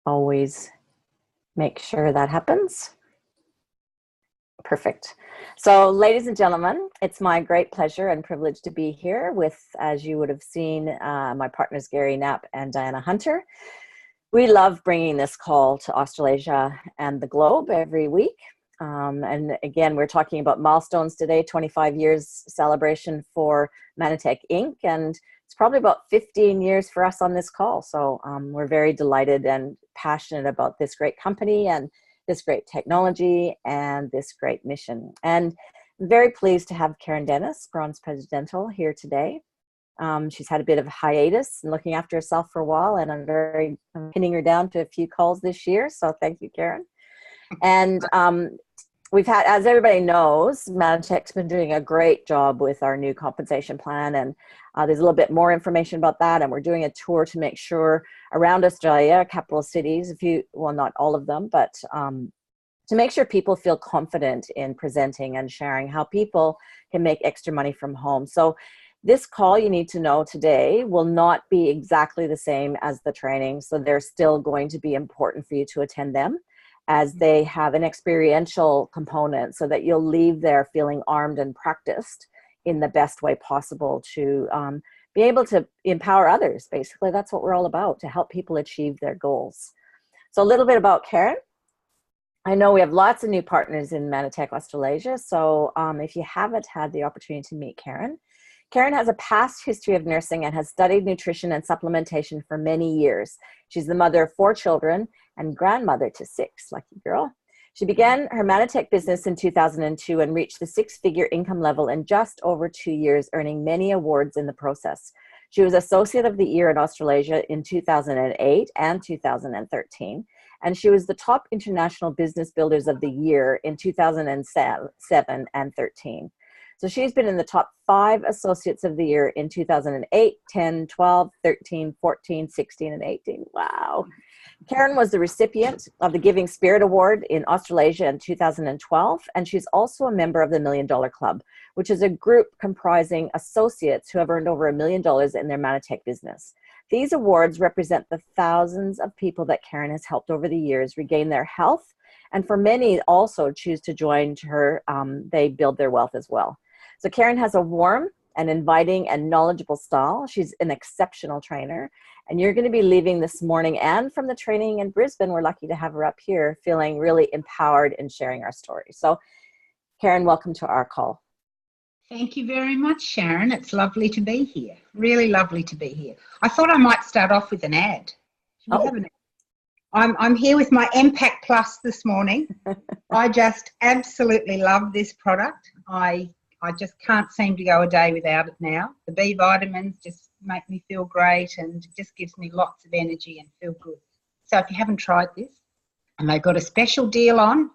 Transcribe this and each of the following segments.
always make sure that happens. Perfect. So, ladies and gentlemen, it's my great pleasure and privilege to be here with, as you would have seen, my partners Gary Knapp and Diana Hunter. We love bringing this call to Australasia and the globe every week. And again, we're talking about milestones today, 25 years celebration for Mannatech Inc. And it's probably about 15 years for us on this call. So we're very delighted and passionate about this great company and this great technology and this great mission. And I'm very pleased to have Karen Denniss, Bronze Presidential, here today. She's had a bit of a hiatus and looking after herself for a while, and I'm pinning her down to a few calls this year. So thank you, Karen. And we've had, as everybody knows, Mannatech's been doing a great job with our new compensation plan, and there's a little bit more information about that. And we're doing a tour to make sure around Australia, capital cities, well, not all of them, but to make sure people feel confident in presenting and sharing how people can make extra money from home. So this call, you need to know today, will not be exactly the same as the training. So they're still going to be important for you to attend them, as they have an experiential component so that you'll leave there feeling armed and practiced in the best way possible to be able to empower others. Basically, that's what we're all about, to help people achieve their goals. So a little bit about Karen. I know we have lots of new partners in Mannatech Australasia. So if you haven't had the opportunity to meet Karen, Karen has a past history of nursing and has studied nutrition and supplementation for many years. She's the mother of 4 children and grandmother to 6, lucky girl. She began her Mannatech business in 2002 and reached the 6-figure income level in just over 2 years, earning many awards in the process. She was Associate of the Year in Australasia in 2008 and 2013, and she was the top International Business Builders of the Year in 2007 and 13. So she's been in the top 5 Associates of the Year in 2008, 10, 12, 13, 14, 16, and 18. Wow. Karen was the recipient of the Giving Spirit Award in Australasia in 2012, and she's also a member of the $1 Million Club, which is a group comprising associates who have earned over $1 million in their Mannatech business. These awards represent the thousands of people that Karen has helped over the years regain their health, and for many also choose to join her, they build their wealth as well. So Karen has a warm and inviting and knowledgeable style. She's an exceptional trainer. And you're going to be leaving this morning and from the training in Brisbane, we're lucky to have her up here, feeling really empowered in sharing our story. So Karen, welcome to our call. Thank you very much, Sharon. It's lovely to be here. Really lovely to be here. I thought I might start off with an ad. Should we have an ad? I'm here with my Impact Plus this morning. I just absolutely love this product. I just can't seem to go a day without it now. The B vitamins just make me feel great and it just gives me lots of energy and feel good. So if you haven't tried this, and they've got a special deal on,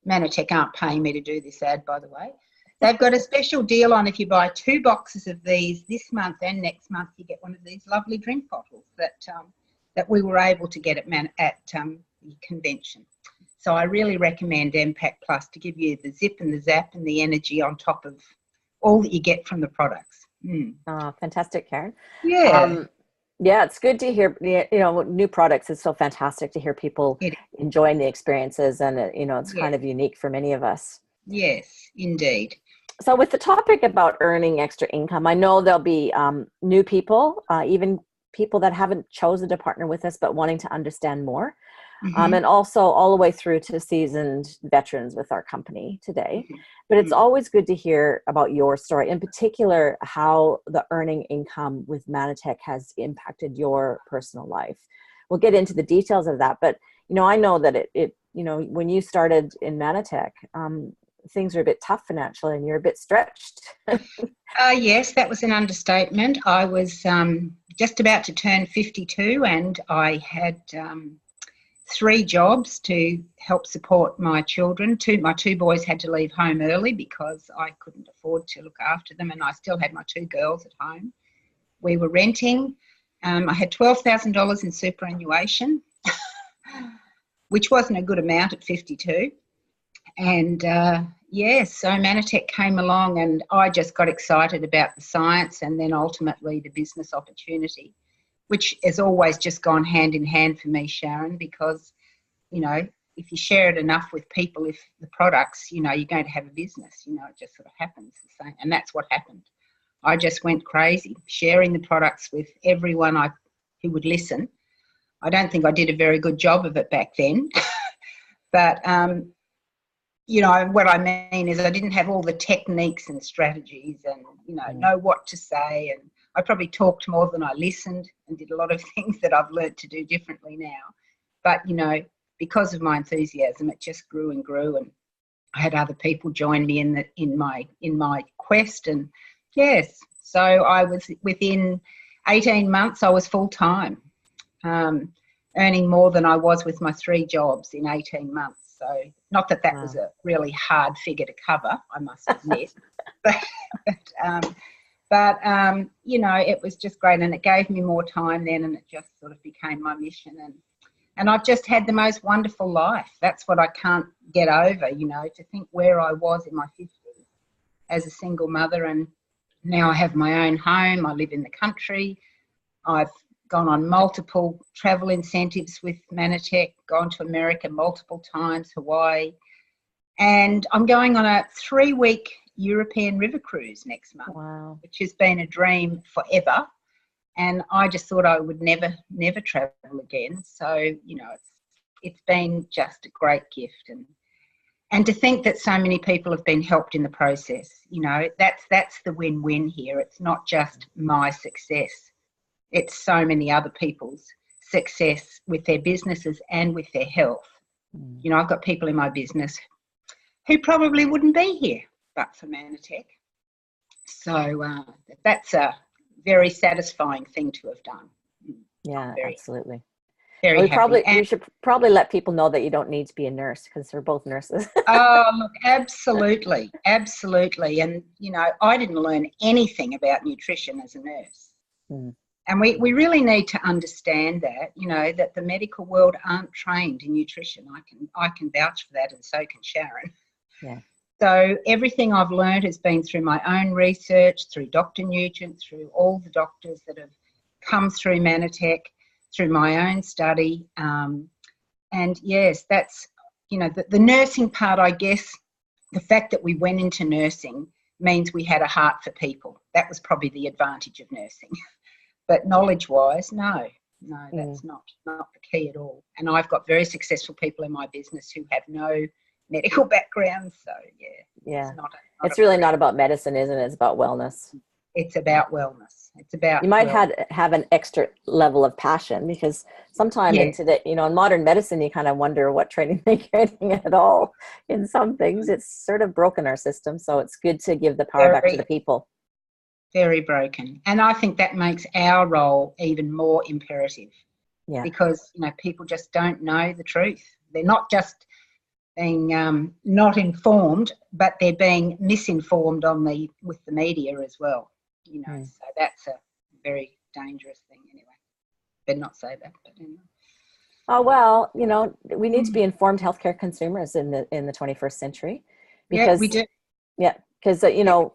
Mannatech aren't paying me to do this ad, by the way. They've got a special deal on if you buy 2 boxes of these this month and next month, you get one of these lovely drink bottles that we were able to get at the convention. So I really recommend Impact Plus to give you the zip and the zap and the energy on top of all that you get from the products. Fantastic, Karen. Yeah. Yeah, it's good to hear, new products. It's so fantastic to hear people enjoying the experiences, and, it's kind of unique for many of us. Yes, indeed. So with the topic about earning extra income, I know there'll be new people, even people that haven't chosen to partner with us, but wanting to understand more. And also all the way through to seasoned veterans with our company today. But it's always good to hear about your story, in particular, how the earning income with Mannatech has impacted your personal life. We'll get into the details of that. But, I know that when you started in Mannatech, things were a bit tough financially and you're a bit stretched. Yes, that was an understatement. I was just about to turn 52 and I had 3 jobs to help support my children. My 2 boys had to leave home early because I couldn't afford to look after them, and I still had my 2 girls at home. We were renting. I had $12,000 in superannuation, which wasn't a good amount at 52. And so Mannatech came along and I just got excited about the science and then ultimately the business opportunity. which has always just gone hand in hand for me, Sharon, because, you know, if you share it enough with people, if the products, you know, you're going to have a business, you know, it just sort of happens the same. And that's what happened. I just went crazy sharing the products with everyone who would listen. I don't think I did a very good job of it back then. But, you know, what I mean is I didn't have all the techniques and strategies and, you know what to say. And I probably talked more than I listened and did a lot of things that I've learned to do differently now. But, you know, because of my enthusiasm, it just grew and grew. And I had other people join me in my quest. And yes, so I was within 18 months, I was full time, earning more than I was with my 3 jobs in 18 months. So not that Wow. was a really hard figure to cover, I must admit, but you know, it was just great, and it gave me more time then, and it just sort of became my mission. And I've just had the most wonderful life. That's what I can't get over, you know, to think where I was in my 50s as a single mother, and now I have my own home. I live in the country. I've gone on multiple travel incentives with Mannatech, gone to America multiple times, Hawaii, and I'm going on a 3-week European river cruise next month. Wow. Which has been a dream forever. And I just thought I would never travel again. So, you know, it's been just a great gift. And to think that so many people have been helped in the process, you know, that's the win-win here. It's not just my success. It's so many other people's success with their businesses and with their health. You know, I've got people in my business who probably wouldn't be here but for Mannatech. So that's a very satisfying thing to have done. Yeah, absolutely. Very happy. We should probably let people know that you don't need to be a nurse, because they're both nurses. Oh, look, absolutely. And, you know, I didn't learn anything about nutrition as a nurse. And we really need to understand that, you know, that the medical world aren't trained in nutrition. I can vouch for that, and so can Sharon. Yeah. So everything I've learned has been through my own research, through Dr. Nugent, through all the doctors that have come through Mannatech, through my own study. And yes, that's, you know, the nursing part, I guess, the fact that we went into nursing means we had a heart for people. That was probably the advantage of nursing. But knowledge-wise, no, that's not the key at all. And I've got very successful people in my business who have no medical background, so yeah. It's really not about medicine, isn't it? It's about wellness. It's about wellness. It's about, you might have an extra level of passion, because sometime into the, you know, in modern medicine, you kind of wonder what training they're getting at all. In some things, it's sort of broken our system, so it's good to give the power back to the people. Very broken, and I think that makes our role even more imperative. Because, you know, people just don't know the truth. They're not just being not informed, but they're being misinformed with the media as well. You know, so that's a very dangerous thing anyway. Better not say that, but anyway. Oh, well, you know, we need to be informed healthcare consumers in the 21st century. Because, we do. Yeah, because, you know,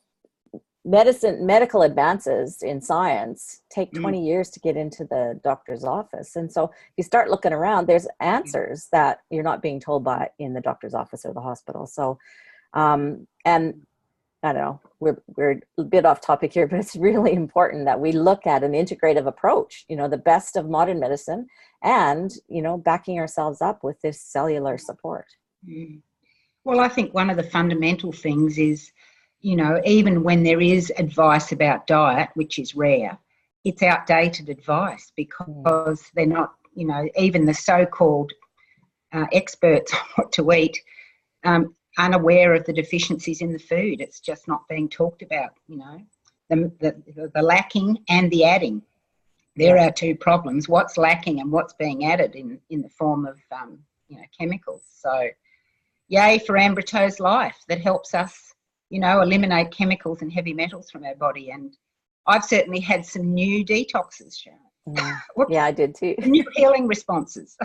medical advances in science take 20 years to get into the doctor's office. And so if you start looking around, there's answers that you're not being told in the doctor's office or the hospital. So, and I don't know, we're a bit off topic here, but it's really important that we look at an integrative approach, you know, the best of modern medicine, and, you know, backing ourselves up with this cellular support. Well, I think one of the fundamental things is, you know, even when there is advice about diet, which is rare, it's outdated advice, because they're not, you know, even the so-called experts on what to eat, unaware of the deficiencies in the food. It's just not being talked about, you know, the lacking and the adding. There are two problems: what's lacking and what's being added in the form of, you know, chemicals. So yay for Ambrito's Life, that helps us, you know, eliminate chemicals and heavy metals from our body. And I've certainly had some new detoxes, Sharon. Yeah, I did too. New healing responses.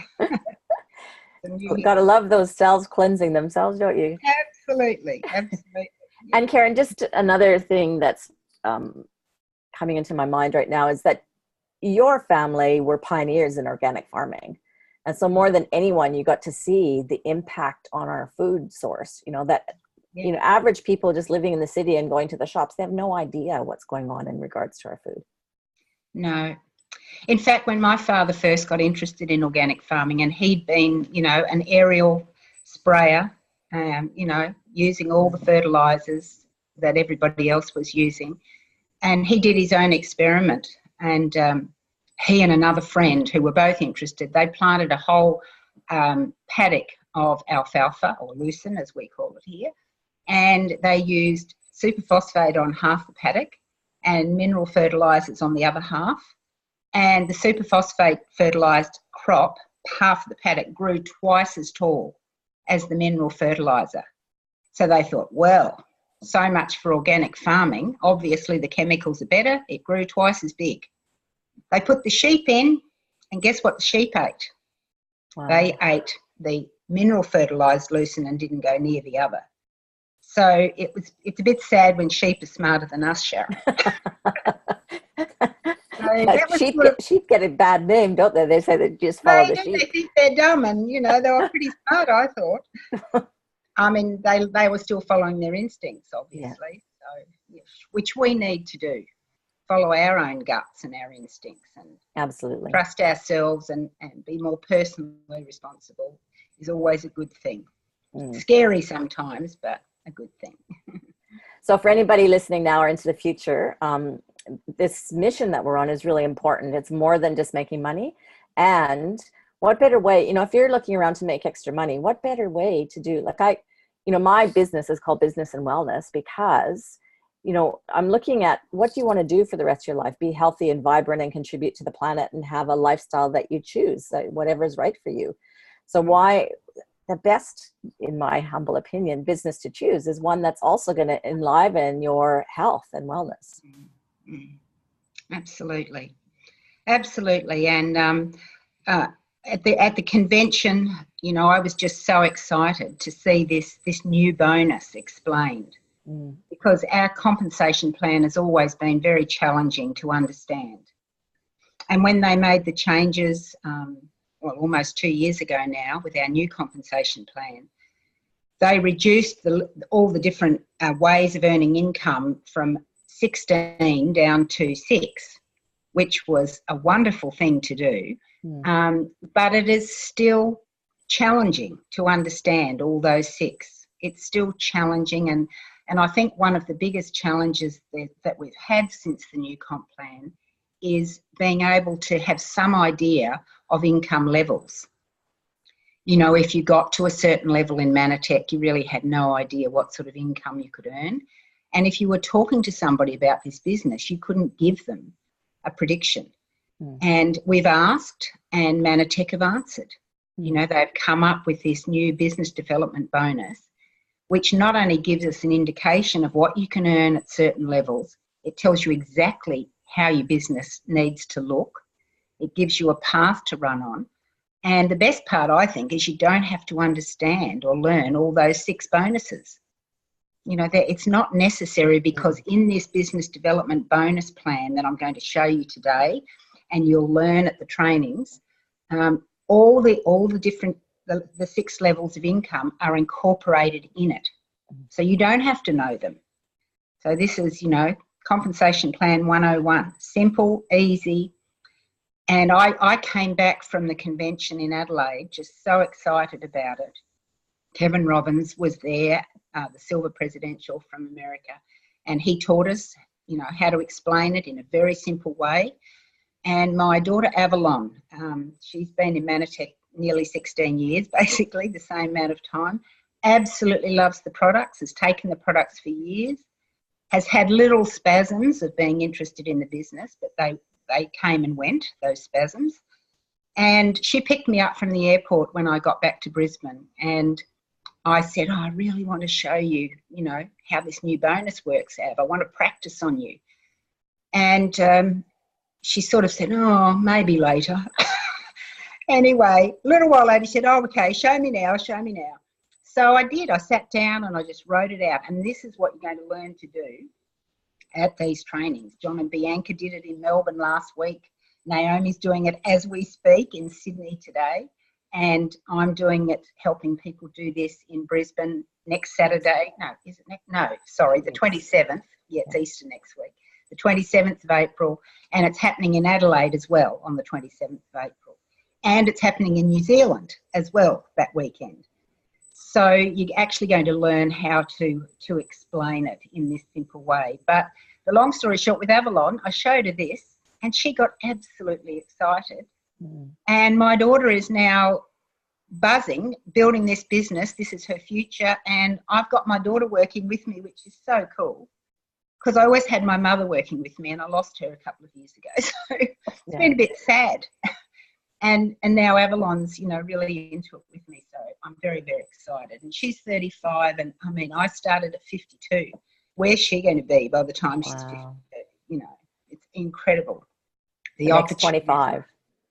You've got to love those cells cleansing themselves, don't you? Absolutely. Yeah. And Karen, just another thing that's coming into my mind right now is that your family were pioneers in organic farming. And so more than anyone, you got to see the impact on our food source, that, average people just living in the city and going to the shops, they have no idea what's going on in regards to our food. No. In fact, when my father first got interested in organic farming, and he'd been, an aerial sprayer, using all the fertilizers that everybody else was using, and he did his own experiment, and he and another friend who were both interested, they planted a whole paddock of alfalfa, or lucerne as we call it here, and they used superphosphate on half the paddock and mineral fertilizers on the other half. And the superphosphate fertilised crop, half of the paddock, grew twice as tall as the mineral fertiliser. So they thought, well, so much for organic farming. Obviously the chemicals are better. It grew twice as big. They put the sheep in, and guess what the sheep ate? Wow. They ate the mineral fertilised lucerne and didn't go near the other. So it's a bit sad when sheep are smarter than us, Sharon. Sheep get a bad name, don't they? They say they just follow the sheep. They think they're dumb, and they were pretty smart, I thought. I mean, they were still following their instincts, obviously. So, which we need to do, follow our own guts and our instincts, and absolutely trust ourselves and be more personally responsible is always a good thing. Scary sometimes, but a good thing. So for anybody listening now or into the future, this mission that we're on is really important. It's more than just making money. And what better way, if you're looking around to make extra money, what better way to do, my business is called Business and Wellness because, I'm looking at what do you want to do for the rest of your life? Be healthy and vibrant and contribute to the planet and have a lifestyle that you choose, whatever is right for you. So why the best, in my humble opinion, business to choose is one that's also going to enliven your health and wellness. Absolutely. And at the convention, I was just so excited to see this new bonus explained, because our compensation plan has always been very challenging to understand. And when they made the changes, almost 2 years ago now, with our new compensation plan, they reduced all the different ways of earning income from 16 down to 6, which was a wonderful thing to do. But it is still challenging to understand all those 6. It's still challenging, and I think one of the biggest challenges that we've had since the new comp plan is being able to have some idea of income levels. If you got to a certain level in Mannatech, you really had no idea what sort of income you could earn. And if you were talking to somebody about this business, you couldn't give them a prediction. And we've asked, and Mannatech have answered. They've come up with this new business development bonus, which not only gives us an indication of what you can earn at certain levels, it tells you exactly how your business needs to look. It gives you a path to run on. And the best part, I think, is you don't have to understand or learn all those 6 bonuses. It's not necessary, because in this business development bonus plan that I'm going to show you today, and you'll learn at the trainings, all the different, the 6 levels of income are incorporated in it. So you don't have to know them. So this is, Compensation Plan 101, simple, easy. And I came back from the convention in Adelaide just so excited about it. Kevin Robbins was there, the Silver Presidential from America, and he taught us, how to explain it in a very simple way. And my daughter Avalon, she's been in Mannatech nearly 16 years, basically the same amount of time, absolutely loves the products, has taken the products for years, has had little spasms of being interested in the business, but they came and went, those spasms. And she picked me up from the airport when I got back to Brisbane, and I said, I really want to show you, how this new bonus works, Av. I want to practice on you. And she sort of said, oh, maybe later. Anyway, a little while later, she said, oh, okay, show me now. So I did. I sat down and I just wrote it out. And this is what you're going to learn to do at these trainings. John and Bianca did it in Melbourne last week. Naomi's doing it as we speak in Sydney today. And I'm doing it, helping people do this in Brisbane next Saturday. No, is it next? No, sorry, the 27th. Yeah, it's Easter next week. The 27th of April. And it's happening in Adelaide as well on the 27th of April. And it's happening in New Zealand as well that weekend. So you're actually going to learn how to explain it in this simple way. But the long story short, with Avalon, I showed her this and she got absolutely excited. And my daughter is now buzzing, building this business. This is her future. And I've got my daughter working with me, which is so cool, because I always had my mother working with me and I lost her a couple of years ago. So it's been a bit sad. And now Avalon's, you know, really into it with me. So I'm very, very excited. And she's 35. And I mean, I started at 52. Where's she going to be by the time she's 52? You know, it's incredible. The next 25.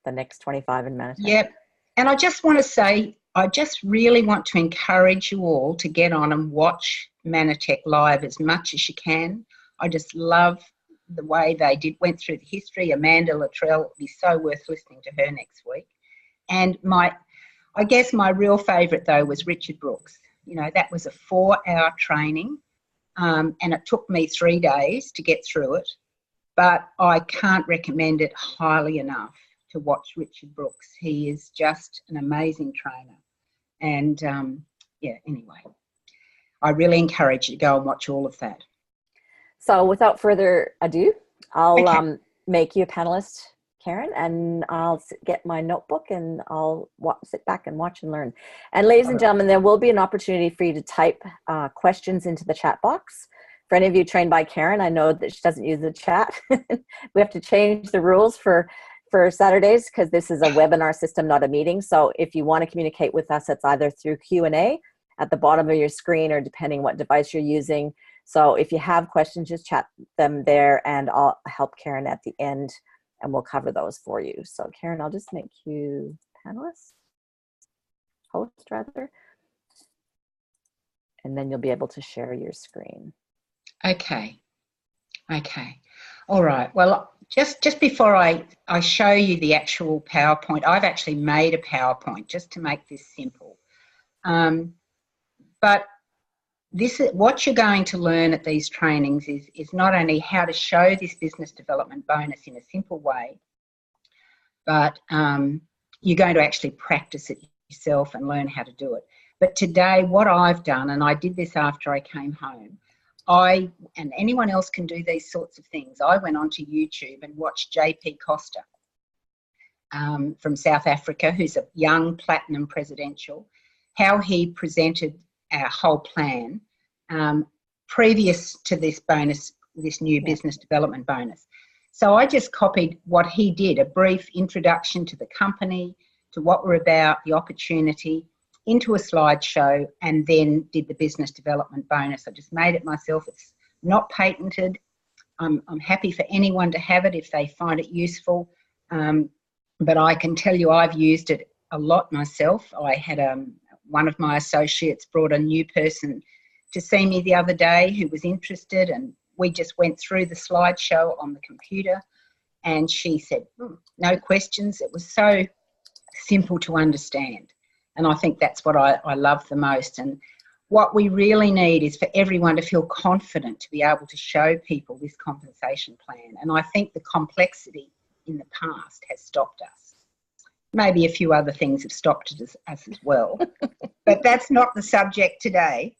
The next 25 in Mannatech. Yep. And I just want to say, I just really want to encourage you all to get on and watch Mannatech live as much as you can. I just love the way they went through the history. Amanda Luttrell, it'll be so worth listening to her next week. And I guess my real favourite though was Richard Brooks. You know, that was a 4-hour training and it took me 3 days to get through it. But I can't recommend it highly enough to watch Richard Brooks. He is just an amazing trainer. And yeah, anyway, I really encourage you to go and watch all of that. So without further ado, I'll make you a panelist, Karen, and I'll get my notebook and I'll sit back and watch and learn. And ladies and gentlemen, there will be an opportunity for you to type questions into the chat box. For any of you trained by Karen, I know that she doesn't use the chat. We have to change the rules for Saturdays because this is a webinar system, not a meeting. So if you want to communicate with us, it's either through Q&A at the bottom of your screen or depending what device you're using. So if you have questions, just chat them there and I'll help Karen at the end and we'll cover those for you. So Karen, I'll just make you host rather, and then you'll be able to share your screen. Okay. All right. Well, just before I show you the actual PowerPoint, I've actually made a PowerPoint just to make this simple. But what you're going to learn at these trainings is not only how to show this business development bonus in a simple way, but you're going to actually practice it yourself and learn how to do it. But today, what I've done, and I did this after I came home, and anyone else can do these sorts of things. I went onto YouTube and watched JP Costa from South Africa, who's a young platinum presidential, how he presented our whole plan previous to this bonus, this new business development bonus. So I just copied what he did, a brief introduction to the company, to what we're about, the opportunity, into a slideshow, and then did the business development bonus. I just made it myself. It's not patented. I'm happy for anyone to have it if they find it useful. But I can tell you I've used it a lot myself. I had one of my associates brought a new person to see me the other day who was interested, and we just went through the slideshow on the computer, and she said, no questions. It was so simple to understand. And I think that's what I love the most. And what we really need is for everyone to feel confident to be able to show people this compensation plan. And I think the complexity in the past has stopped us. Maybe a few other things have stopped us as well. But that's not the subject today.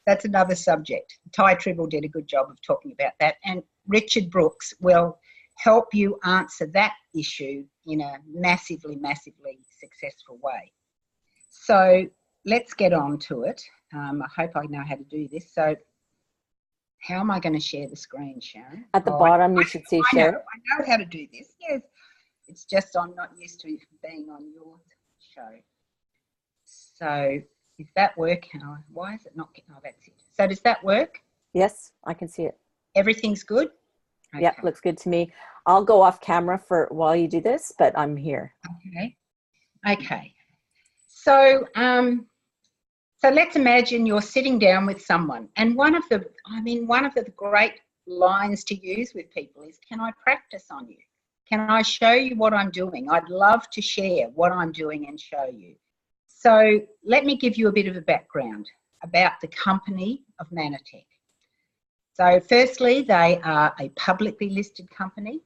That's another subject. Ty Tribble did a good job of talking about that. And Richard Brooks will help you answer that issue in a massively, massively successful way. So let's get on to it. I hope I know how to do this. So how am I going to share the screen, Sharon? At the bottom, you should see share. I know how to do this. Yes. It's just I'm not used to being on your show. So does that work? Why is it not getting? Oh, that's it. So does that work? Yes, I can see it. Everything's good? Okay. Yep, looks good to me. I'll go off camera for while you do this, but I'm here. Okay. So let's imagine you're sitting down with someone, and one of the great lines to use with people is, can I practice on you? Can I show you what I'm doing? I'd love to share what I'm doing and show you. So let me give you a bit of a background about the company of Mannatech. So firstly, they are a publicly listed company.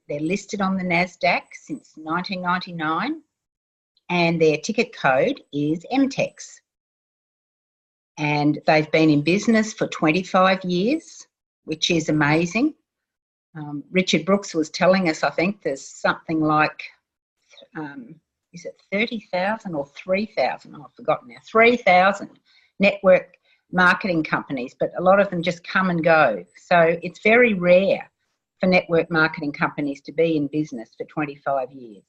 They're listed on the NASDAQ since 1999, and their ticket code is MTEX. And they've been in business for 25 years, which is amazing. Richard Brooks was telling us, I think there's something like, is it 30,000 or 3,000? Oh, I've forgotten now. 3,000 network marketing companies, but a lot of them just come and go. So it's very rare for network marketing companies to be in business for 25 years.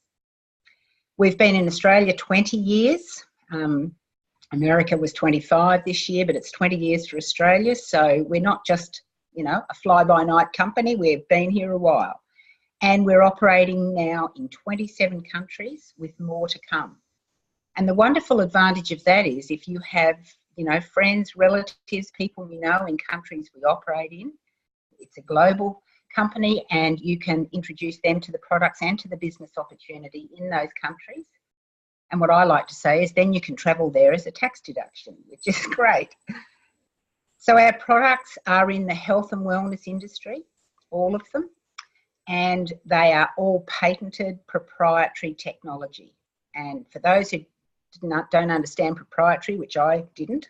We've been in Australia 20 years. America was 25 this year, but it's 20 years for Australia. So we're not just, you know, a fly-by-night company. We've been here a while. And we're operating now in 27 countries with more to come. And the wonderful advantage of that is if you have, you know, friends, relatives, people you know in countries we operate in, it's a global company and you can introduce them to the products and to the business opportunity in those countries. And what I like to say is then you can travel there as a tax deduction, which is great. So our products are in the health and wellness industry, all of them. And they are all patented proprietary technology. And for those who don't understand proprietary, which I didn't,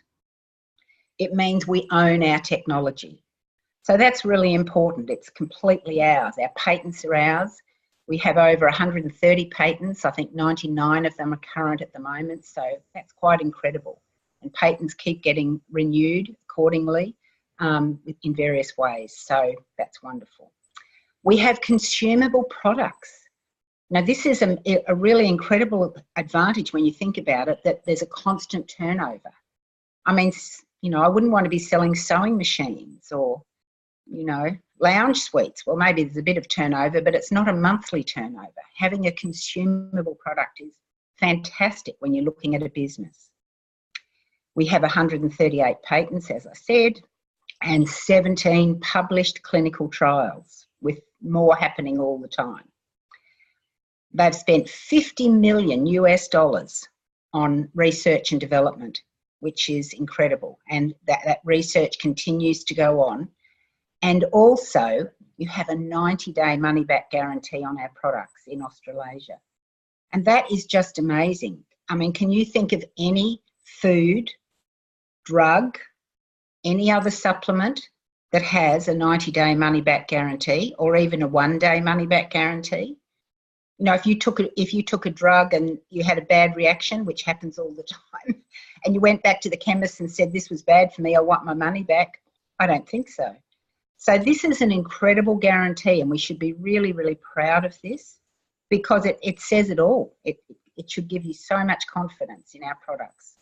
it means we own our technology. So that's really important. It's completely ours. Our patents are ours. We have over 130 patents. I think 99 of them are current at the moment. So that's quite incredible. And patents keep getting renewed accordingly in various ways. So that's wonderful. We have consumable products. Now, this is a really incredible advantage when you think about it, that there's a constant turnover. I mean, you know, I wouldn't want to be selling sewing machines or, you know, lounge suites. Well, maybe there's a bit of turnover, but it's not a monthly turnover. Having a consumable product is fantastic when you're looking at a business. We have 138 patents, as I said, and 17 published clinical trials, with more happening all the time. They've spent $50 million US on research and development, which is incredible. And that research continues to go on. And also, you have a 90-day money-back guarantee on our products in Australasia. And that is just amazing. I mean, can you think of any food, drug, any other supplement that has a 90-day money-back guarantee, or even a 1-day money-back guarantee? You know, if you took a drug and you had a bad reaction, which happens all the time, and you went back to the chemist and said, this was bad for me, I want my money back, I don't think so. So this is an incredible guarantee, and we should be really, really proud of this, because it says it all. It should give you so much confidence in our products.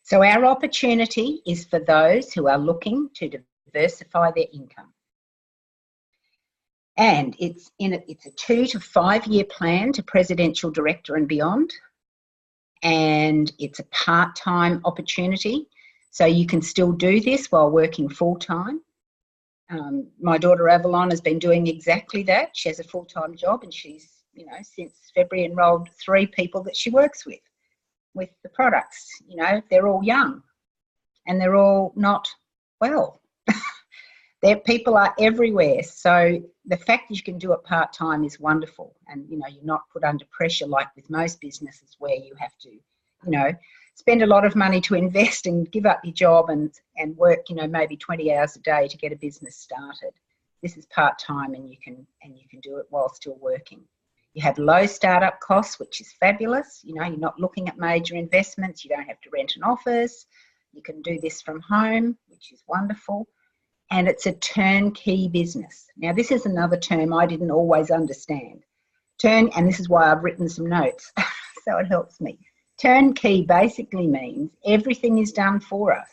So our opportunity is for those who are looking to diversify their income. And it's a 2 to 5 year plan to presidential director and beyond. And it's a part-time opportunity. So you can still do this while working full-time. My daughter Avalon has been doing exactly that. She has a full-time job, and she's, you know, since February enrolled 3 people that she works with the products. You know, they're all young and they're all not well. People are everywhere. So the fact that you can do it part-time is wonderful. And, you know, you're not put under pressure like with most businesses where you have to, you know, spend a lot of money to invest and give up your job and work, you know, maybe 20 hours a day to get a business started. This is part-time, and you can do it while still working. You have low startup costs, which is fabulous. You know, you're not looking at major investments. You don't have to rent an office. You can do this from home, which is wonderful. And it's a turnkey business. Now, this is another term I didn't always understand. And this is why I've written some notes, so it helps me. Turnkey basically means everything is done for us.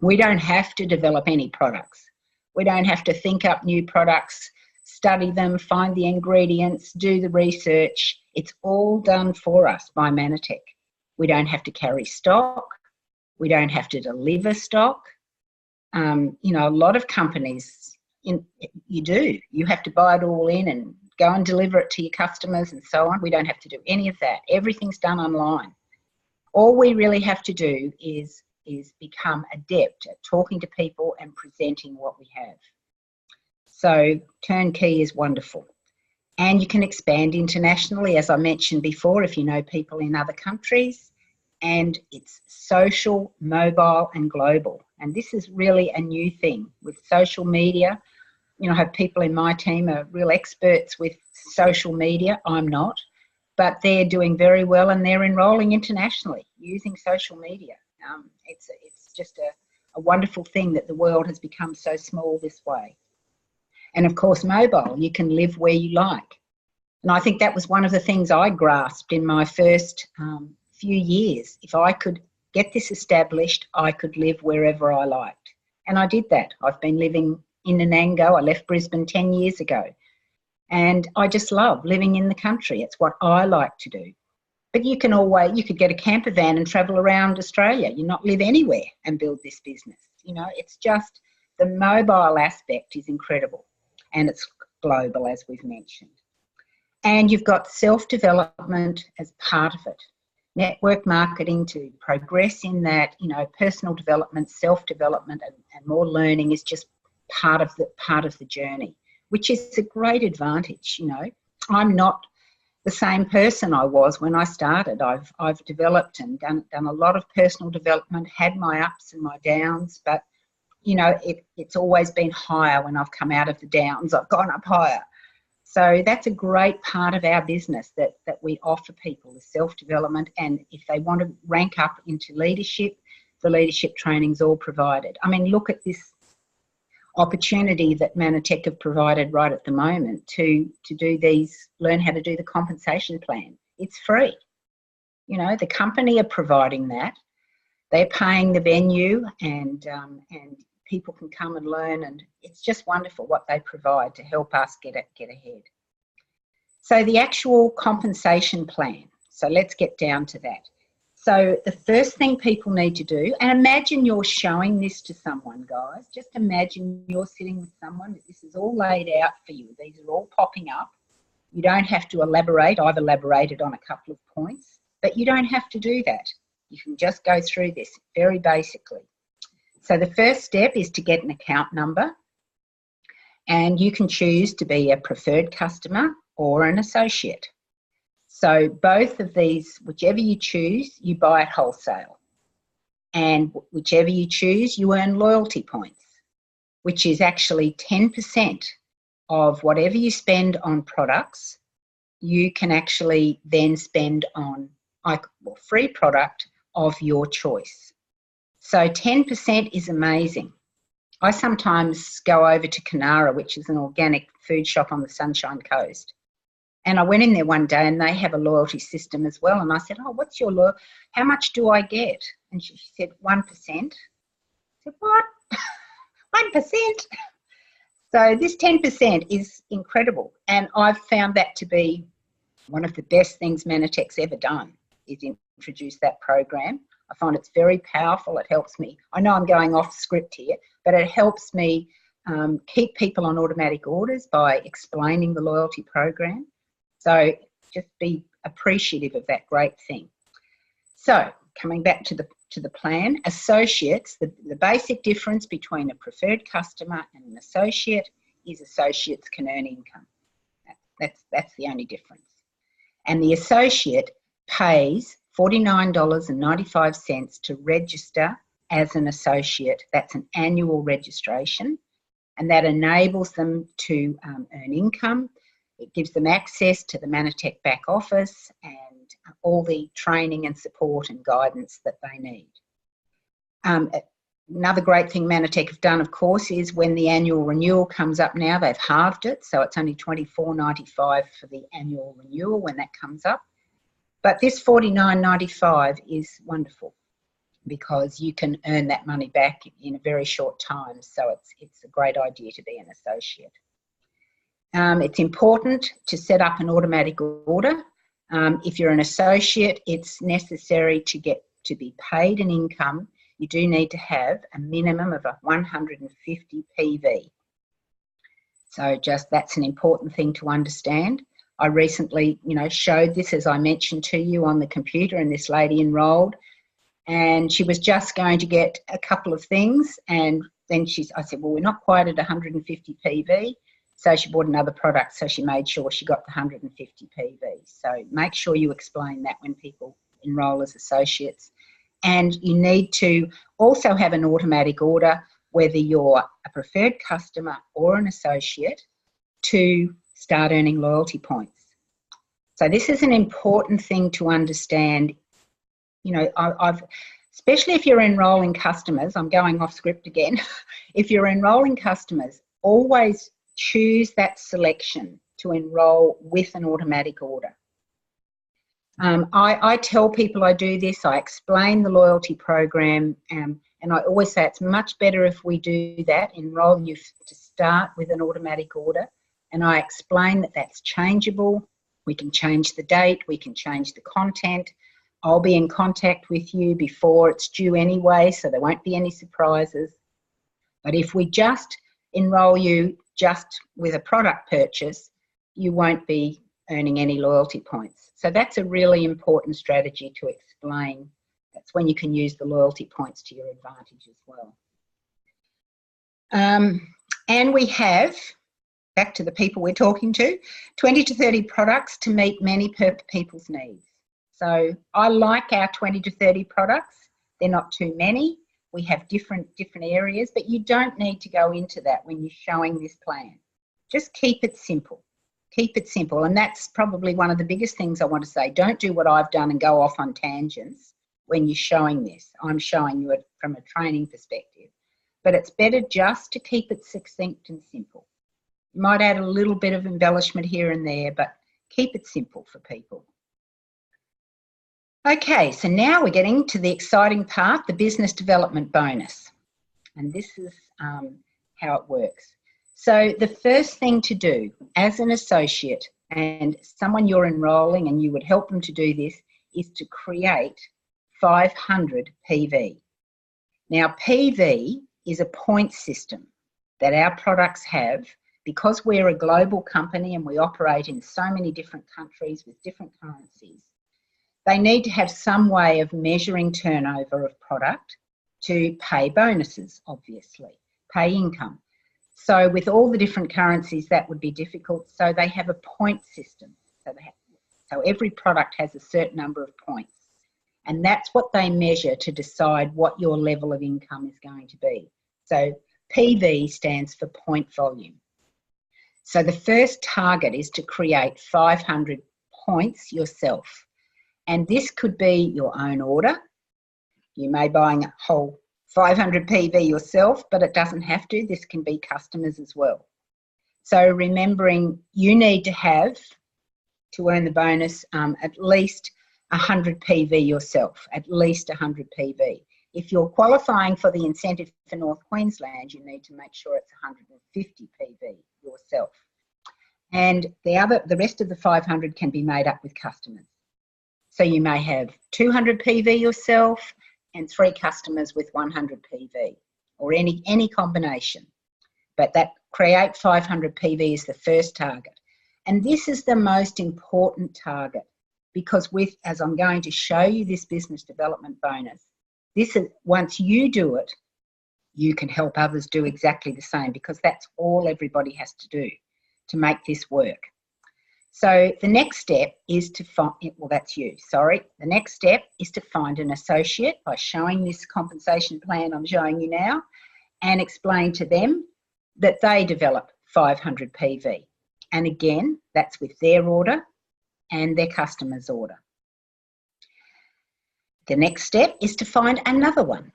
We don't have to develop any products. We don't have to think up new products, study them, find the ingredients, do the research. It's all done for us by Mannatech. We don't have to carry stock. We don't have to deliver stock. You know, a lot of companies You do. You have to buy it all in and go and deliver it to your customers and so on. We don't have to do any of that. Everything's done online. All we really have to do is become adept at talking to people and presenting what we have. So turnkey is wonderful. And you can expand internationally, as I mentioned before, if you know people in other countries. And it's social, mobile and global. And this is really a new thing with social media. You know, I have people in my team are real experts with social media. I'm not. But they're doing very well and they're enrolling internationally using social media. It's just a wonderful thing that the world has become so small this way. And of course, mobile, you can live where you like. And I think that was one of the things I grasped in my first few years. If I could get this established, I could live wherever I liked. And I did that. I've been living in Nanango. I left Brisbane 10 years ago. And I just love living in the country. It's what I like to do. But you could get a camper van and travel around Australia. You not live anywhere and build this business. You know, it's just the mobile aspect is incredible. And it's global, as we've mentioned. And you've got self-development as part of it. Network marketing to progress in that, you know, personal development, self-development and more learning is just part of the journey, which is a great advantage. You know, I'm not the same person I was when I started. I've developed and done a lot of personal development, had my ups and my downs, but you know, it's always been higher when I've come out of the downs. I've gone up higher. So that's a great part of our business that we offer people, the self-development, and if they want to rank up into leadership, the leadership training's all provided. I mean, look at this opportunity that Mannatech have provided right at the moment to do these, learn how to do the compensation plan. It's free. You know, the company are providing that. They're paying the venue and people can come and learn, and it's just wonderful what they provide to help us get ahead. So the actual compensation plan. So let's get down to that. So the first thing people need to do, and imagine you're showing this to someone, guys. Just imagine you're sitting with someone. This is all laid out for you. These are all popping up. You don't have to elaborate. I've elaborated on a couple of points, but you don't have to do that. You can just go through this very basically. So the first step is to get an account number, and you can choose to be a preferred customer or an associate. So both of these, whichever you choose, you buy at wholesale, and whichever you choose, you earn loyalty points, which is actually 10% of whatever you spend on products. You can actually then spend on free product of your choice. So 10% is amazing. I sometimes go over to Canara, which is an organic food shop on the Sunshine Coast. And I went in there one day and they have a loyalty system as well. And I said, oh, what's your loyalty? How much do I get? And she said, 1%. I said, what? 1%? So this 10% is incredible. And I've found that to be one of the best things Mannatech's ever done, is introduce that program. I find it's very powerful. It helps me. I know I'm going off script here, but it helps me keep people on automatic orders by explaining the loyalty program. So just be appreciative of that great thing. So coming back to the plan, associates, the basic difference between a preferred customer and an associate is associates can earn income. That's the only difference. And the associate pays $49.95 to register as an associate. That's an annual registration, and that enables them to earn income. It gives them access to the Mannatech back office and all the training and support and guidance that they need. Another great thing Mannatech have done, of course, is when the annual renewal comes up now, they've halved it, so it's only $24.95 for the annual renewal when that comes up. But this $49.95 is wonderful because you can earn that money back in a very short time, so it's a great idea to be an associate. It's important to set up an automatic order. If you're an associate, it's necessary to be paid an income. You do need to have a minimum of a 150 PV. So just that's an important thing to understand. I recently, showed this, as I mentioned to you, on the computer, and this lady enrolled, and she was just going to get a couple of things, and then I said, well, we're not quite at 150 PV, so she bought another product, so she made sure she got the 150 PV. So make sure you explain that when people enroll as associates. And you need to also have an automatic order, whether you're a preferred customer or an associate, to start earning loyalty points. So this is an important thing to understand. Especially if you're enrolling customers, I'm going off script again. If you're enrolling customers, always choose that selection to enrol with an automatic order. I tell people I do this, I explain the loyalty program, and I always say it's much better if we do that, enrol you to start with an automatic order. And I explain that that's changeable. We can change the date, we can change the content. I'll be in contact with you before it's due anyway, so there won't be any surprises. But if we just enrol you just with a product purchase, you won't be earning any loyalty points. So that's a really important strategy to explain. That's when you can use the loyalty points to your advantage as well. And we have, back to the people we're talking to, 20 to 30 products to meet many people's needs. So I like our 20 to 30 products. They're not too many. We have different areas, but you don't need to go into that when you're showing this plan. Just keep it simple. Keep it simple. And that's probably one of the biggest things I want to say. Don't do what I've done and go off on tangents when you're showing this. I'm showing you it from a training perspective. But it's better just to keep it succinct and simple. You might add a little bit of embellishment here and there, but keep it simple for people. Okay, so now we're getting to the exciting part, the business development bonus. And this is how it works. So the first thing to do as an associate and someone you're enrolling, and you would help them to do this, is to create 500 PV. Now, PV is a point system that our products have. Because we're a global company and we operate in so many different countries with different currencies, they need to have some way of measuring turnover of product to pay bonuses, obviously, pay income. So with all the different currencies, that would be difficult. So they have a point system. So every product has a certain number of points. And that's what they measure to decide what your level of income is going to be. So PV stands for point volume. So the first target is to create 500 points yourself. And this could be your own order. You may buy a whole 500 PV yourself, but it doesn't have to. This can be customers as well. So remembering you need to have, to earn the bonus, at least 100 PV yourself, at least 100 PV. If you're qualifying for the incentive for North Queensland, you need to make sure it's 150 PV yourself. And the rest of the 500 can be made up with customers. So you may have 200 PV yourself and 3 customers with 100 PV, or any combination. But that create 500 PV is the first target. And this is the most important target, because as I'm going to show you this business development bonus, once you do it, you can help others do exactly the same, because that's all everybody has to do to make this work. So the next step is to find, well, that's you, sorry. The next step is to find an associate by showing this compensation plan I'm showing you now, and explain to them that they develop 500 PV. And again, that's with their order and their customer's order. The next step is to find another one.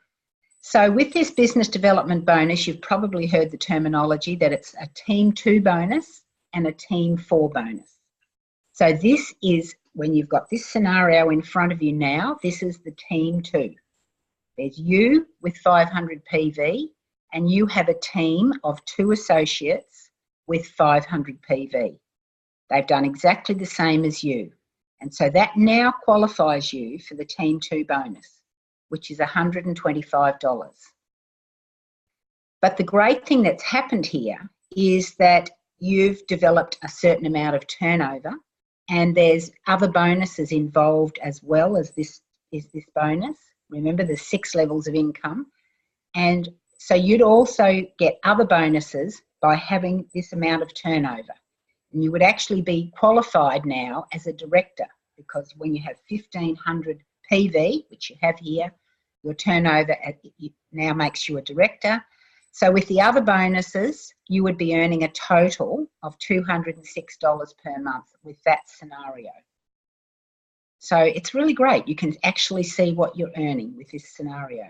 So with this business development bonus, you've probably heard the terminology that it's a team 2 bonus and a team 4 bonus. So this is, when you've got this scenario in front of you now, this is the team 2. There's you with 500 PV, and you have a team of 2 associates with 500 PV. They've done exactly the same as you. And so that now qualifies you for the team 2 bonus, which is $125. But the great thing that's happened here is that you've developed a certain amount of turnover, and there's other bonuses involved as well as this bonus. Remember, there's 6 levels of income. And so you'd also get other bonuses by having this amount of turnover. And you would actually be qualified now as a director, because when you have 1,500 PV, which you have here, your turnover now makes you a director. So with the other bonuses, you would be earning a total of $206 per month with that scenario. So it's really great. You can actually see what you're earning with this scenario.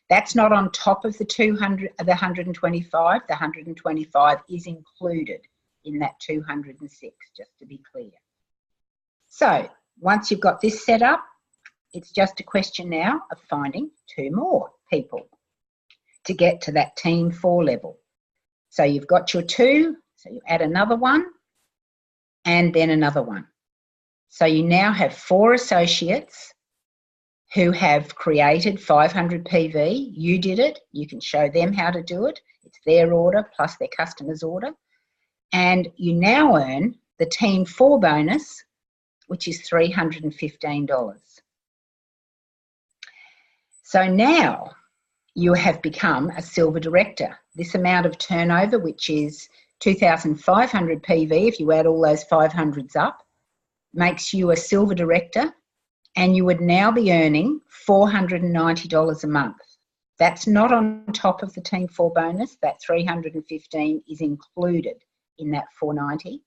That's not on top of the 125. The 125 is included in that 206, just to be clear. So once you've got this set up, it's just a question now of finding 2 more people to get to that team 4 level. So you've got your 2, so you add another one and then another one. So you now have 4 associates who have created 500 PV. You did it. You can show them how to do it. It's their order plus their customer's order. And you now earn the team 4 bonus, which is $315. So now you have become a silver director. This amount of turnover, which is 2,500 PV, if you add all those 500s up, makes you a silver director, and you would now be earning $490 a month. That's not on top of the Team 4 bonus. That $315 is included in that $490.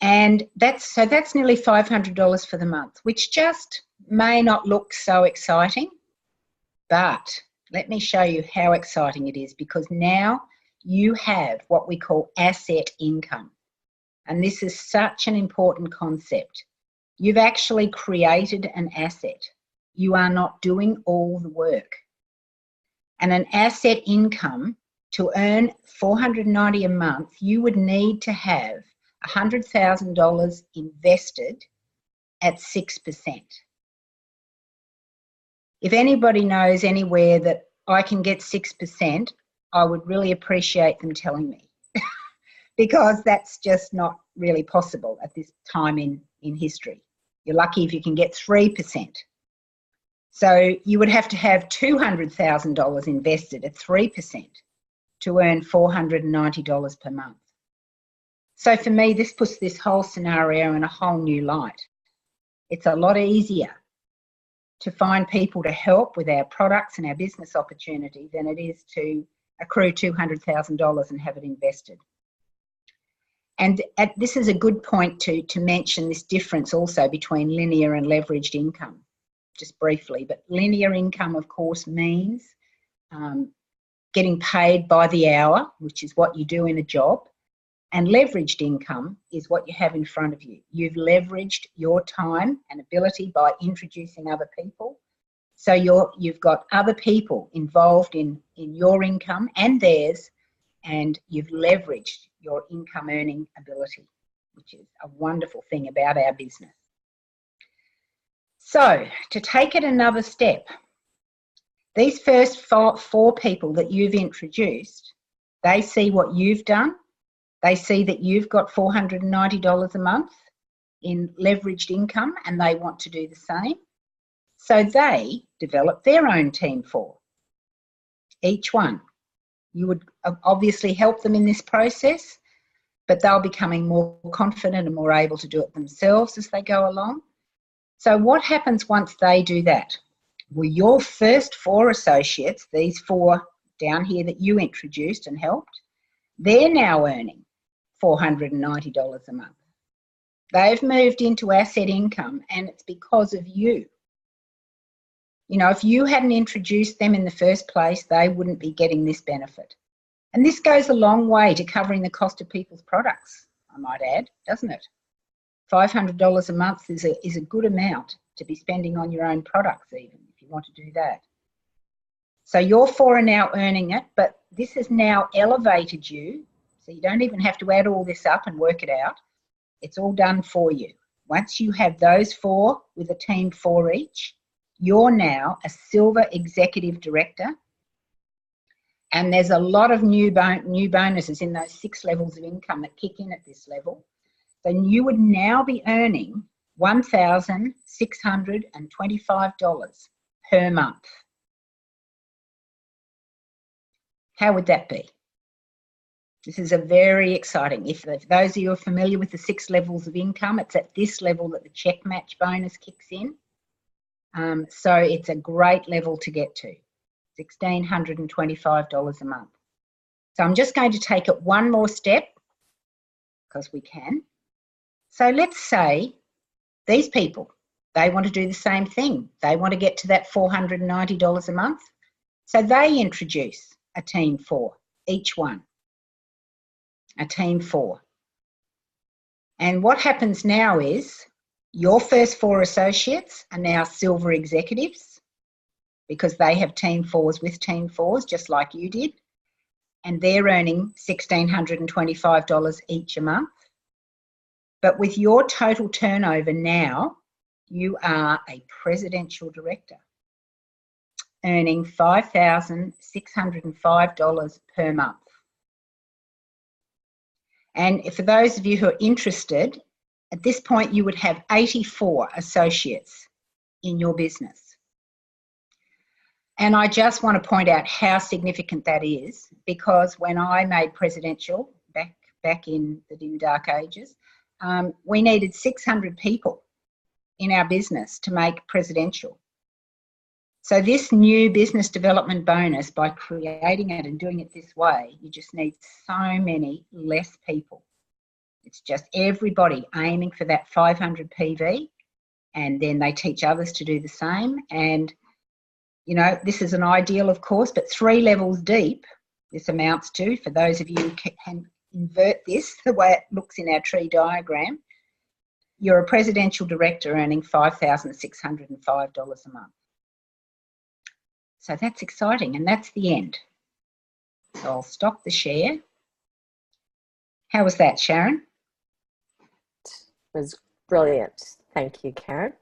And that's nearly $500 for the month, which just may not look so exciting, but let me show you how exciting it is, because now you have what we call asset income. And this is such an important concept. You've actually created an asset. You are not doing all the work. And an asset income, to earn $490 a month, you would need to have $100,000 invested at 6%. If anybody knows anywhere that I can get 6%, I would really appreciate them telling me, because that's just not really possible at this time in history. You're lucky if you can get 3%. So you would have to have $200,000 invested at 3% to earn $490 per month. So for me, this puts this whole scenario in a whole new light. It's a lot easier to find people to help with our products and our business opportunity than it is to accrue $200,000 and have it invested. And this is a good point to mention this difference also between linear and leveraged income, just briefly. But linear income, of course, means getting paid by the hour, which is what you do in a job. And leveraged income is what you have in front of you. You've leveraged your time and ability by introducing other people. So you've got other people involved in your income and theirs, and you've leveraged your income earning ability, which is a wonderful thing about our business. So to take it another step, these first 4 people that you've introduced, they see what you've done. They see that you've got $490 a month in leveraged income, and they want to do the same. So they develop their own Team 4, each one. You would obviously help them in this process, but they're becoming more confident and more able to do it themselves as they go along. So what happens once they do that? Well, your first 4 associates, these 4 down here that you introduced and helped, they're now earning $490 a month. They've moved into asset income, and it's because of you. You know, if you hadn't introduced them in the first place, they wouldn't be getting this benefit. And this goes a long way to covering the cost of people's products, I might add, doesn't it? $500 a month is a good amount to be spending on your own products, even, if you want to do that. So your 4 are now earning it, but this has now elevated you. So you don't even have to add all this up and work it out. It's all done for you. Once you have those 4 with a Team 4 each, you're now a silver executive director. And there's a lot of new bonuses in those 6 levels of income that kick in at this level. Then you would now be earning $1,625 per month. How would that be? This is a very exciting. If those of you are familiar with the 6 levels of income, it's at this level that the check match bonus kicks in. So it's a great level to get to, $1,625 a month. So I'm just going to take it one more step because we can. So let's say these people, they want to do the same thing. They want to get to that $490 a month. So they introduce a team 4, each one. A team 4. And what happens now is your first 4 associates are now silver executives because they have team 4s with team 4s, just like you did. And they're earning $1,625 each a month. But with your total turnover now, you are a presidential director, earning $5,605 per month. And for those of you who are interested, at this point you would have 84 associates in your business. And I just want to point out how significant that is, because when I made presidential back in the dim dark ages, we needed 600 people in our business to make presidential. So this new business development bonus, by creating it and doing it this way, you just need so many less people. It's just everybody aiming for that 500 PV, and then they teach others to do the same. And, you know, this is an ideal, of course, but 3 levels deep, this amounts to, for those of you who can invert this the way it looks in our tree diagram, you're a presidential director earning $5,605 a month. So that's exciting, and that's the end. So I'll stop the share. How was that, Sharon? It was brilliant. Thank you, Karen.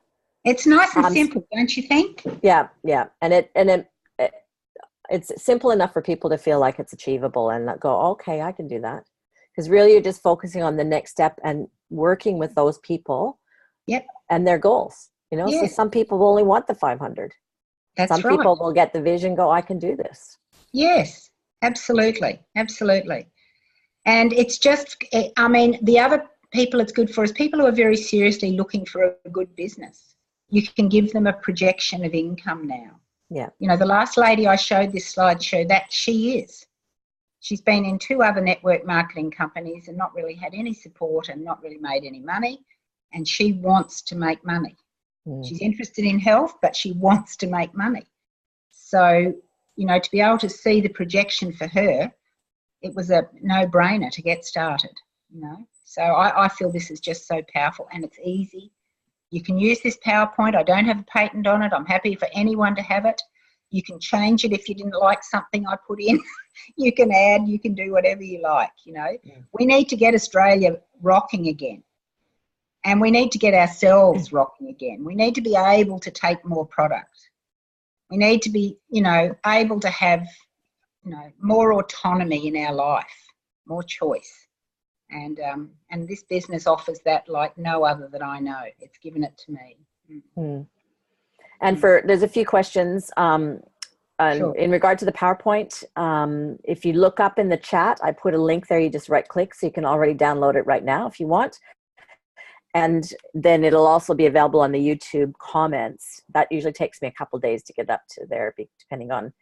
It's nice and simple, don't you think? Yeah, yeah. And it's simple enough for people to feel like it's achievable and go, okay, I can do that. Because really you're just focusing on the next step and working with those people. Yep. And their goals. You know, Yeah. So some people will only want the 500. That's Some right. people will get the vision, go, I can do this. Yes, absolutely, absolutely. And it's just, I mean, the other people it's good for is people who are very seriously looking for a good business. You can give them a projection of income now. Yeah. You know, the last lady I showed this slideshow, that she is. She's been in 2 other network marketing companies and not really had any support and not really made any money. And she wants to make money. She's interested in health, but she wants to make money. So, you know, to be able to see the projection for her, it was a no-brainer to get started, you know. So I feel this is just so powerful, and it's easy. You can use this PowerPoint. I don't have a patent on it. I'm happy for anyone to have it. You can change it if you didn't like something I put in. You can add, you can do whatever you like, you know. Yeah. We need to get Australia rocking again. And we need to get ourselves rocking again. We need to be able to take more product. We need to be, you know, able to have, you know, more autonomy in our life, more choice. And this business offers that like no other that I know. It's given it to me. And there's a few questions Sure. in regard to the PowerPoint. If you look up in the chat, I put a link there. You just right click, so you can already download it right now if you want. And then it'll also be available on the YouTube comments. That usually takes me a couple of days to get up to there, depending on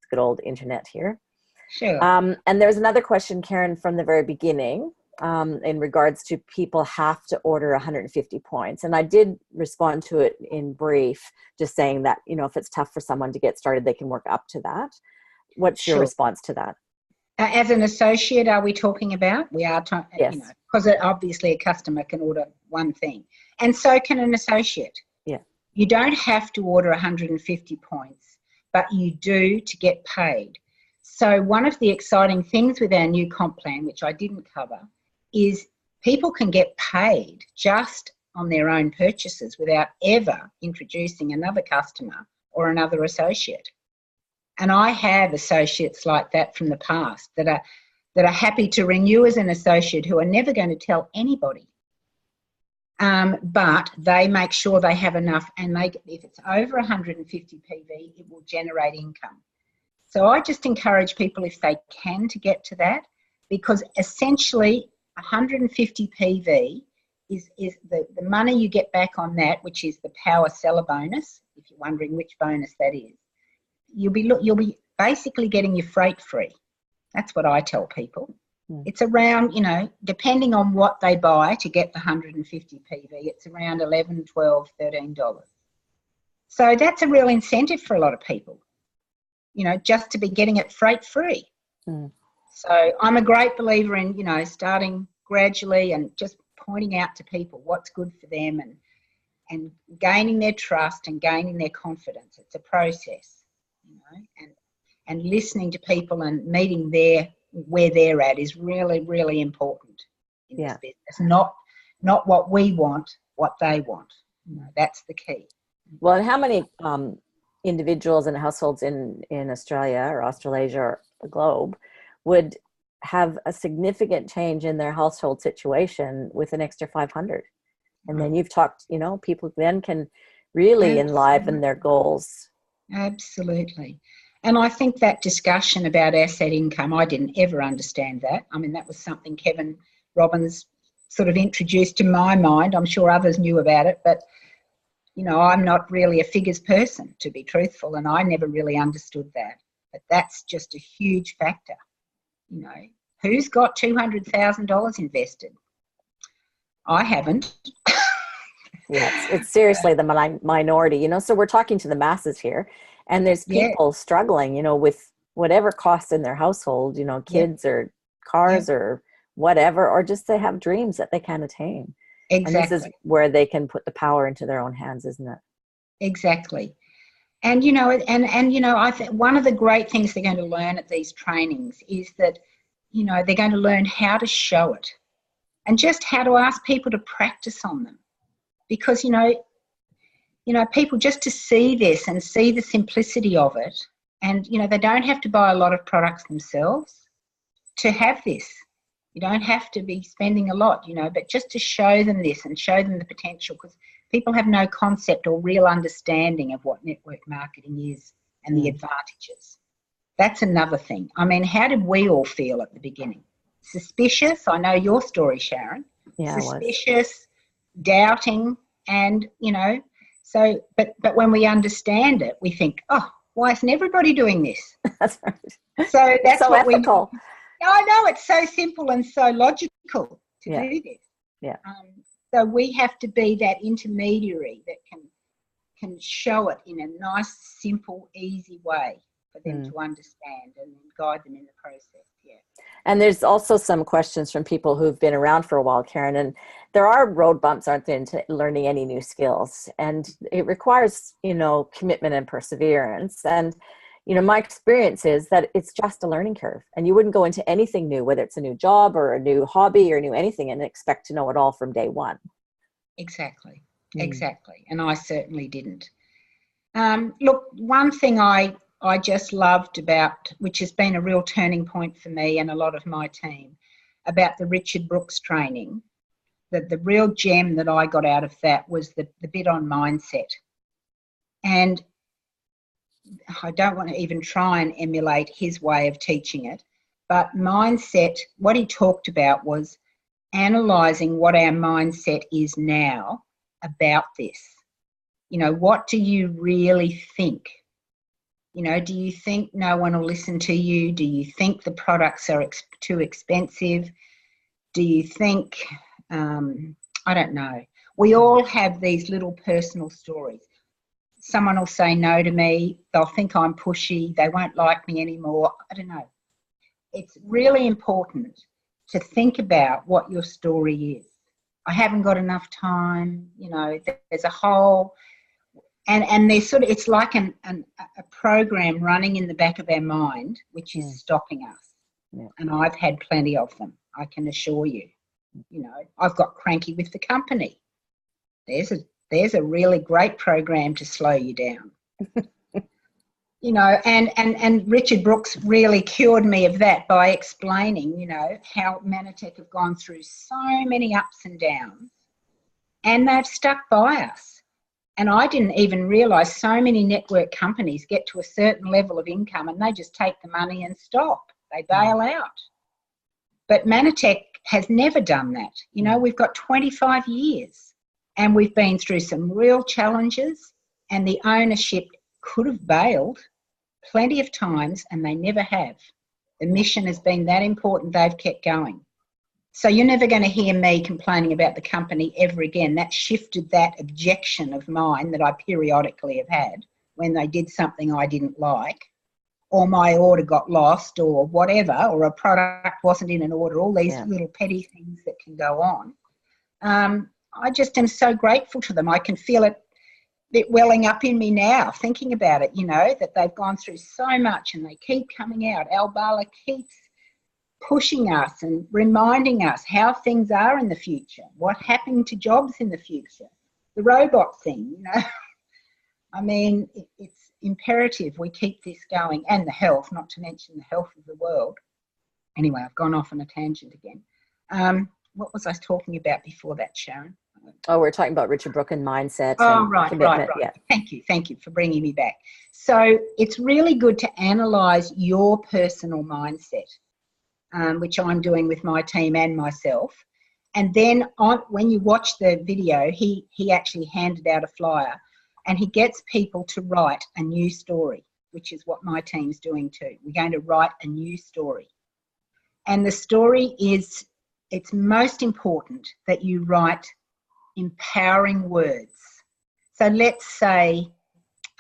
good old internet here. Sure. And there's another question, Karen, from the very beginning, in regards to people have to order 150 points. And I did respond to it in brief, just saying that, you know, if it's tough for someone to get started, they can work up to that. What's your response to that? As an associate, are we talking about? We are, yes. You know, because obviously a customer can order one thing, and so can an associate. Yeah. You don't have to order 150 points, but you do to get paid. So one of the exciting things with our new comp plan, which I didn't cover, is people can get paid just on their own purchases without ever introducing another customer or another associate. And I have associates like that from the past that are happy to renew as an associate, who are never going to tell anybody. But they make sure they have enough, and if it's over 150 PV, it will generate income. So I just encourage people, if they can, to get to that, because essentially 150 PV is the money you get back on that, which is the power seller bonus. If you're wondering which bonus that is, you'll be basically getting your freight free. That's what I tell people. It's around, depending on what they buy to get the 150 PV, it's around $11, $12, $13. So that's a real incentive for a lot of people, just to be getting it freight free. So I'm a great believer in, starting gradually and just pointing out to people what's good for them, and gaining their trust and gaining their confidence. It's a process, and listening to people and meeting where they're at is really, really important in this business. Not what we want, what they want. That's the key. Well, and how many individuals and households in Australia or Australasia or the globe would have a significant change in their household situation with an extra 500? And then you've talked, people then can really enliven their goals. Absolutely. And I think that discussion about asset income, I didn't ever understand that. I mean, that was something Kevin Robbins sort of introduced to my mind. I'm sure others knew about it, but, I'm not really a figures person, to be truthful, and I never really understood that. But that's just a huge factor. Who's got $200,000 invested? I haven't. Yes, it's seriously the minority, so we're talking to the masses here, and there's people struggling, with whatever costs in their household, kids or cars or whatever, or just they have dreams that they can't attain. Exactly. And this is where they can put the power into their own hands, isn't it? Exactly. And, I think one of the great things they're going to learn at these trainings is that, they're going to learn how to show it, and just how to ask people to practice on them. Because, people just to see this and see the simplicity of it, and, they don't have to buy a lot of products themselves to have this. You don't have to be spending a lot, but just to show them this and show them the potential, because people have no concept or real understanding of what network marketing is and the advantages. That's another thing. I mean, how did we all feel at the beginning? Suspicious. I know your story, Sharon. Yeah, suspicious, doubting, and, so, but when we understand it, we think, oh, why isn't everybody doing this? That's right. So that's so what ethical. I know, it's so simple and so logical to do this. Yeah. So we have to be that intermediary that can show it in a nice, simple, easy way for them to understand, and guide them in the process. Yeah. And there's also some questions from people who've been around for a while, Karen, and there are road bumps, aren't there, into learning any new skills, and it requires, commitment and perseverance. And, my experience is that it's just a learning curve, and you wouldn't go into anything new, whether it's a new job or a new hobby or new anything, and expect to know it all from day one. Exactly. Exactly. And I certainly didn't. Look, one thing I just loved about, which has been a real turning point for me and a lot of my team, about the Richard Brooks training, that the real gem that I got out of that was the bit on mindset. And I don't want to even try and emulate his way of teaching it, but mindset, what he talked about was analysing what our mindset is now about this. What do you really think? Do you think no one will listen to you? Do you think the products are too expensive? Do you think, I don't know. We all have these little personal stories. Someone will say no to me. They'll think I'm pushy. They won't like me anymore. I don't know. It's really important to think about what your story is. I haven't got enough time. There's a whole... And there's it's like a program running in the back of our mind, which is stopping us. Yeah. And I've had plenty of them, I can assure you. I've got cranky with the company. There's a really great program to slow you down. you know, and Richard Brooks really cured me of that by explaining, you know, how Mannatech have gone through so many ups and downs, and they've stuck by us. And I didn't even realise so many network companies get to a certain level of income and they just take the money and stop. They bail out. But Mannatech has never done that. You know, we've got 25 years and we've been through some real challenges, and the ownership could have bailed plenty of times and they never have. The mission has been that important, they've kept going. So you're never going to hear me complaining about the company ever again. That shifted that objection of mine that I periodically have had when they did something I didn't like, or my order got lost, or whatever, or a product wasn't in an order, all these little petty things that can go on. I just am so grateful to them. I can feel it welling up in me now, thinking about it, you know, that they've gone through so much and they keep coming out. Al Bala keeps pushing us and reminding us how things are in the future, what happened to jobs in the future, the robot thing, you know. I mean, it's imperative we keep this going, and the health, not to mention the health of the world. Anyway, I've gone off on a tangent again. What was I talking about before that, Sharon? Oh, we're talking about Richard Brooke and mindset. Oh, and right. Yeah. Thank you for bringing me back. So it's really good to analyse your personal mindset, which I'm doing with my team and myself. And then when you watch the video, he actually handed out a flyer and he gets people to write a new story, which is what my team's doing too. We're going to write a new story. And the story is, it's most important that you write empowering words. So let's say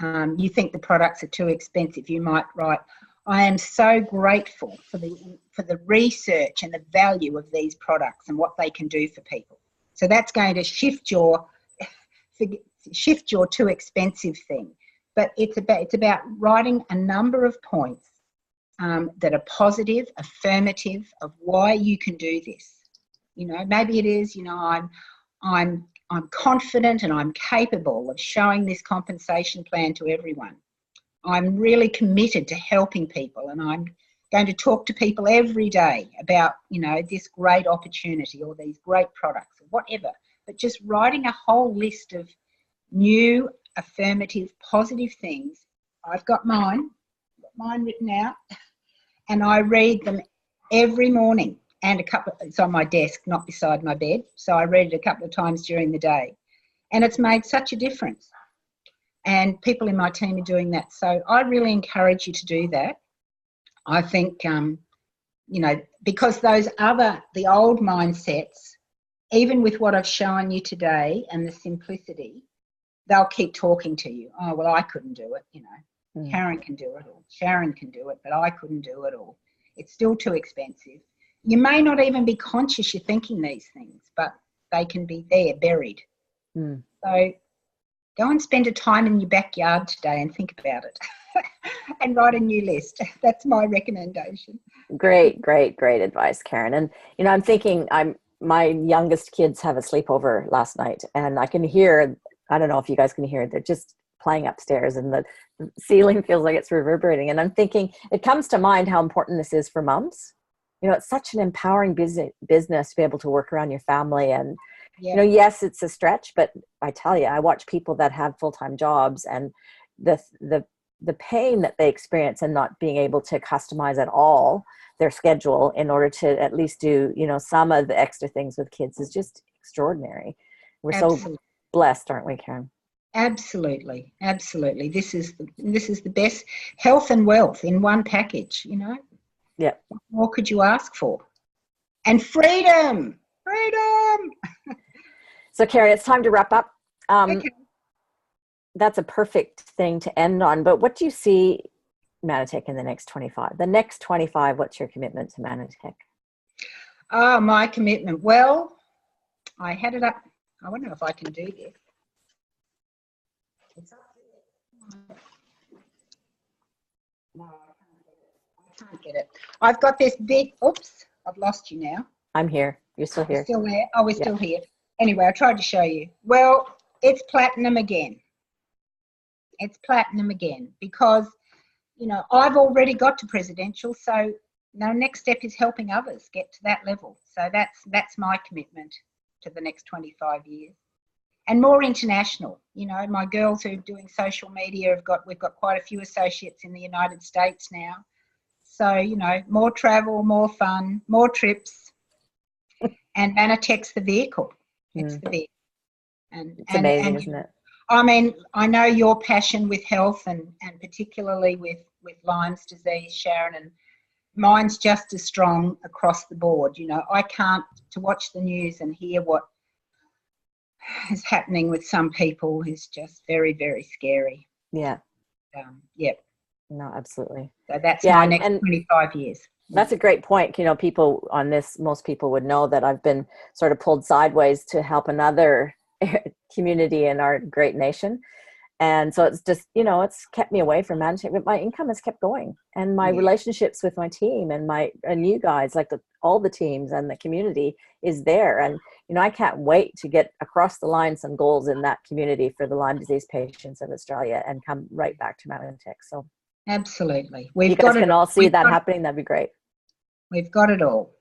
you think the products are too expensive. You might write, I am so grateful for the research and the value of these products and what they can do for people. So that's going to shift your too expensive thing. But it's about writing a number of points that are positive, affirmative of why you can do this. You know, maybe it is, you know, I'm confident and I'm capable of showing this compensation plan to everyone. I'm really committed to helping people, and I'm going to talk to people every day about, you know, this great opportunity or these great products or whatever. But just writing a whole list of new, affirmative, positive things. I've got mine written out, and I read them every morning. And it's on my desk, not beside my bed. So I read it a couple of times during the day. And it's made such a difference. And people in my team are doing that. So I really encourage you to do that. I think, you know, because the old mindsets, even with what I've shown you today and the simplicity, they'll keep talking to you. Oh, well, I couldn't do it, you know. Karen can do it, or Sharon can do it, but I couldn't do it, or it's still too expensive. You may not even be conscious you're thinking these things, but they can be there, buried. So go and spend a time in your backyard today and think about it and write a new list. That's my recommendation. Great advice, Karen. And, you know, I'm thinking my youngest kids have a sleepover last night, and I can hear, I don't know if you guys can hear it, they're just playing upstairs and the ceiling feels like it's reverberating. And I'm thinking, it comes to mind how important this is for mums. You know, it's such an empowering business to be able to work around your family. And, you know, yes, it's a stretch, but I tell you, I watch people that have full-time jobs, and the pain that they experience in not being able to customize at all their schedule in order to at least do, you know, some of the extra things with kids is just extraordinary. We're so blessed, aren't we, Karen? Absolutely. This is the best health and wealth in one package, you know. Yeah. What more could you ask for? And freedom. So, Karen, it's time to wrap up. Okay. That's a perfect thing to end on. But what do you see Mannatech in the next 25? The next 25, what's your commitment to Mannatech? Oh, my commitment. Well, I had it up. I wonder if I can do this. It's up there. No, I can't get it. I've got this big, oops, I've lost you now. I'm here. You're still here. You're still there? Oh, we're still here. Anyway, I tried to show you. Well, it's platinum again. It's platinum again because you know, I've already got to presidential, so the next step is helping others get to that level. So that's my commitment to the next 25 years. And more international. You know, my girls who are doing social media we've got quite a few associates in the United States now. So, you know, more travel, more fun, more trips. And Mannatech's the vehicle. It's the vehicle. It's amazing, isn't it? I mean, I know your passion with health and particularly with Lyme's disease, Sharon, and mine's just as strong across the board. You know, I can't, to watch the news and hear what is happening with some people is just very, very scary. Yeah. Yeah. No, absolutely. So that's my next 25 years. That's a great point. You know, people on this, most people would know that I've been sort of pulled sideways to help another community in our great nation. And so it's just, you know, it's kept me away from Mannatech, but my income has kept going, and my relationships with my team and you guys, like all the teams and the community is there. And, you know, I can't wait to get across the line some goals in that community for the Lyme disease patients of Australia and come right back to Mannatech. So absolutely. You guys can all see that happening. That'd be great. We've got it all.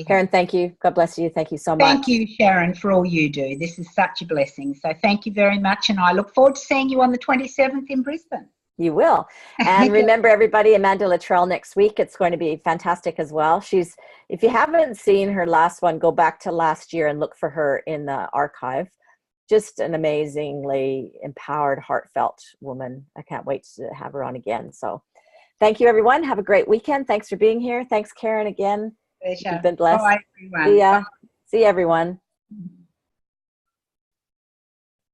Karen, thank you. God bless you. Thank you so much. Thank you, Sharon, for all you do. This is such a blessing. So thank you very much. And I look forward to seeing you on the 27th in Brisbane. You will. And remember, everybody, Amanda Luttrell next week. It's going to be fantastic as well. If you haven't seen her last one, go back to last year and look for her in the archive. Just an amazingly empowered, heartfelt woman. I can't wait to have her on again. So thank you, everyone. Have a great weekend. Thanks for being here. Thanks, Karen, again. Pleasure. You've been blessed. Bye, everyone. See ya. See everyone.